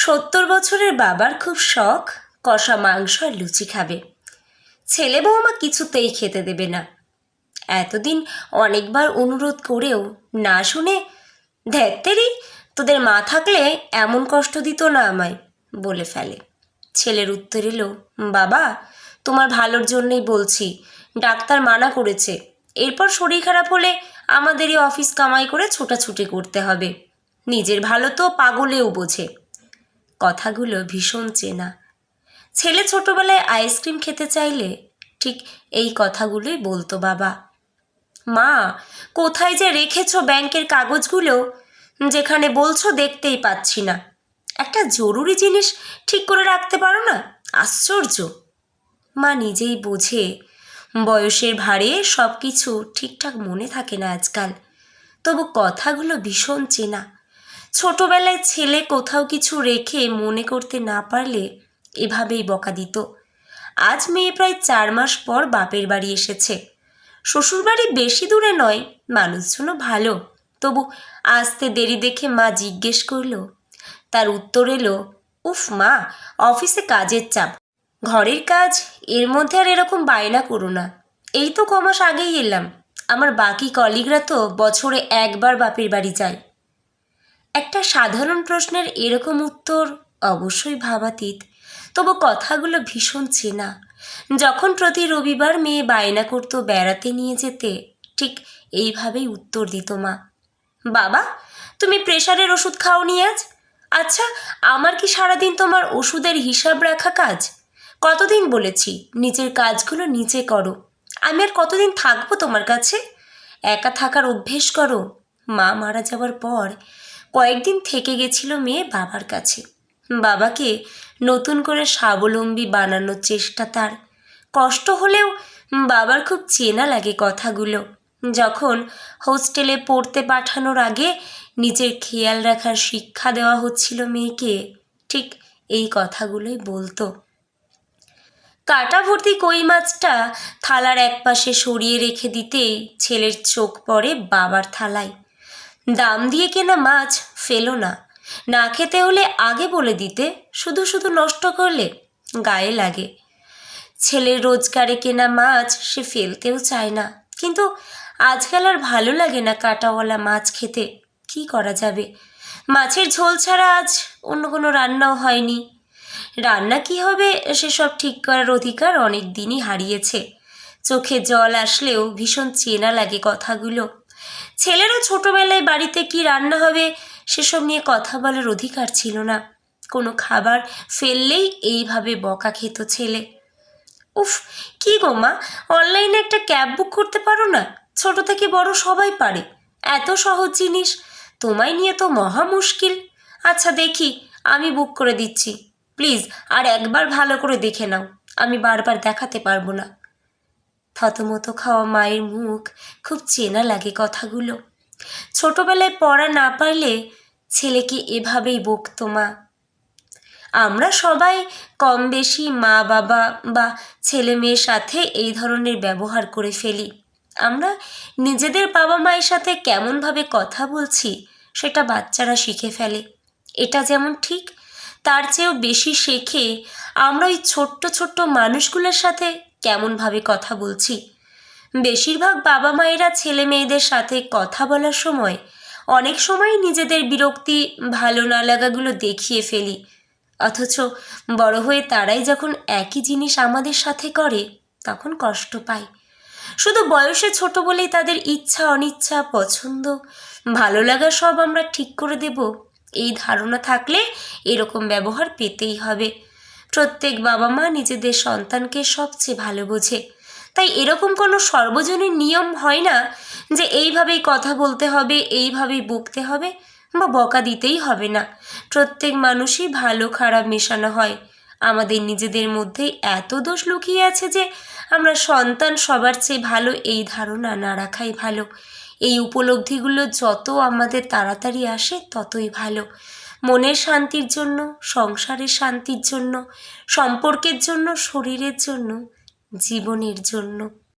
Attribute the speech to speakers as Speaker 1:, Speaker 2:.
Speaker 1: 70 বছরের বাবার খুব শখ কষা মাংস আর লুচি খাবে। ছেলে বৌমা কিছুতেই খেতে দেবে না। এতদিন অনেকবার অনুরোধ করেও না শুনে, ধ্যাত্তেরি, তোদের মা থাকলে এমন কষ্ট দিত না আমায় বলে ফেলে। ছেলের উত্তর এলো, বাবা, তোমার ভালোর জন্যই বলছি, ডাক্তার মানা করেছে, এরপর শরীর খারাপ হলে আমাদেরই অফিস কামাই করে ছোটাছুটি করতে হবে। নিজের ভালো তো পাগলেও বোঝে। কথাগুলো ভীষণ চেনা। ছেলে ছোটবেলায় আইসক্রিম খেতে চাইলে ঠিক এই কথাগুলোই বলতো বাবা। মা, কোথায় যে রেখেছো ব্যাংকের কাগজগুলো, যেখানে বলছো দেখতেই পাচ্ছি না। একটা জরুরি জিনিস ঠিক করে রাখতে পারো না? আশ্চর্য। মা নিজেই বোঝে বয়সের ভারে সব কিছু ঠিকঠাক মনে থাকে না আজকাল, তবু কথাগুলো ভীষণ চেনা। ছোটবেলায় ছেলে কোথাও কিছু রেখে মনে করতে না পারলে এভাবেই বকা দিত। আজ মেয়ে প্রায় 4 মাস পর বাপের বাড়ি এসেছে। শ্বশুরবাড়ি বেশি দূরে নয়, মানুষজনও ভালো, তবু আসতে দেরি দেখে মা জিজ্ঞেস করল। তার উত্তর এলো, উফ মা, অফিসে কাজের চাপ, ঘরের কাজ, এর মধ্যে আর এরকম বায়না করো না। এই তো কমাস আগেই এলাম, আমার বাকি কলিগরা তো বছরে একবার বাপের বাড়ি যায়। একটা সাধারণ প্রশ্নের এরকম উত্তর অবশ্যই ভাবাতীত, তবু কথাগুলো ভীষণ চেনা। যখন প্রতি রবিবার মেয়ে বায়না করতো বেড়াতে নিয়ে যেতে, ঠিক এইভাবেই উত্তর দিত মা। বাবা, তুমি প্রেশারের ওষুধ খাওনি আজ? আচ্ছা, আমার কি সারাদিন তোমার ওষুধের হিসাব রাখা কাজ? কতদিন বলেছি নিজের কাজগুলো নিজে করো। আমি আর কতদিন থাকবো তোমার কাছে? একা থাকার অভ্যেস করো। মা মারা যাওয়ার পর কয়েকদিন থেকে গেছিল মেয়ে বাবার কাছে। বাবাকে নতুন করে স্বাবলম্বী বানানোর চেষ্টা তার। কষ্ট হলেও বাবার খুব চেনা লাগে কথাগুলো। যখন হোস্টেলে পড়তে পাঠানোর আগে নিজের খেয়াল রাখার শিক্ষা দেওয়া হচ্ছিল মেয়েকে, ঠিক এই কথাগুলোই বলতো। কাঁটা ভর্তি কই মাছটা থালার একপাশে সরিয়ে রেখে দিতেই ছেলের চোখ পড়ে বাবার থালায়। দাম দিয়ে কেনা মাছ ফেলো না, না খেতে হলে আগে বলে দিতে, শুধু শুধু নষ্ট করলে গায়ে লাগে। ছেলের রোজগারে কেনা মাছ সে ফেলতেও চায় না, কিন্তু আজকাল আর ভালো লাগে না কাঁটাওয়ালা মাছ খেতে। কি করা যাবে? মাছের ঝোল ছাড়া আজ অন্য কোনো রান্নাও হয়নি। রান্না কি হবে সেসব ঠিক করার অধিকার অনেক দিনই হারিয়েছে। চোখে জল আসলেও ভীষণ চেনা লাগে কথাগুলো। ছেলেরও ছোটবেলায় বাড়িতে কি রান্না হবে সেসব নিয়ে কথা বলার অধিকার ছিল না। কোনো খাবার ফেললেই এইভাবে বকা খেত ছেলে। উফ, কি গো মা, অনলাইনে একটা ক্যাব বুক করতে পারো না? ছোট থেকে বড় সবাই পারে, এত সহজ জিনিস, তোমায় নিয়ে তো মহা মুশকিল। আচ্ছা দেখি, আমি বুক করে দিচ্ছি, প্লিজ আর একবার ভালো করে দেখে নাও, আমি বারবার দেখাতে পারবো না। থতমত খাওয়া মায়ের মুখ খুব চেনা লাগে কথাগুলো। ছোটবেলায় পড়া না পারলে ছেলেকে এভাবেই বকতো মা। আমরা সবাই কম বেশি মা বাবা বা ছেলে মেয়ের সাথে এই ধরনের ব্যবহার করে ফেলি। আমরা নিজেদের বাবা মায়ের সাথে কেমনভাবে কথা বলছি সেটা বাচ্চারা শিখে ফেলে। এটা যেমন ঠিক, তার চেয়েও বেশি শেখে আমরা ওই ছোট্ট ছোট্ট মানুষগুলোর সাথে কেমনভাবে কথা বলছি। বেশিরভাগ বাবা মায়েরা ছেলে মেয়েদের সাথে কথা বলার সময় অনেক সময় নিজেদের বিরক্তি, ভালো না লাগাগুলো দেখিয়ে ফেলি, অথচ বড় হয়ে তারাই যখন একই জিনিস আমাদের সাথে করে তখন কষ্ট পায়। শুধু বয়সে ছোট বলেই তাদের ইচ্ছা অনিচ্ছা, পছন্দ, ভালো লাগা সব আমরা ঠিক করে দেব, এই ধারণা থাকলে এরকম ব্যবহার পেতেই হবে। প্রত্যেক বাবা মা নিজেদের সন্তানকে সবচেয়ে ভালো বোঝে, তাই এরকম কোনো সর্বজনীন নিয়ম হয় না যে এইভাবেই কথা বলতে হবে, এইভাবেই বকতে হবে বা বকা দিতেই হবে না। প্রত্যেক মানুষই ভালো খারাপ মেশানো হয়। আমাদের নিজেদের মধ্যেই এত দোষ লুকিয়ে আছে যে আমরা সন্তান সবার চেয়ে ভালো এই ধারণা না রাখাই ভালো। এই উপলব্ধিগুলো যত আমাদের তাড়াতাড়ি আসে ততই ভালো। মনের শান্তির জন্য, সংসারের শান্তির জন্য, সম্পর্কের জন্য, শরীরের জন্য, জীবনের জন্য।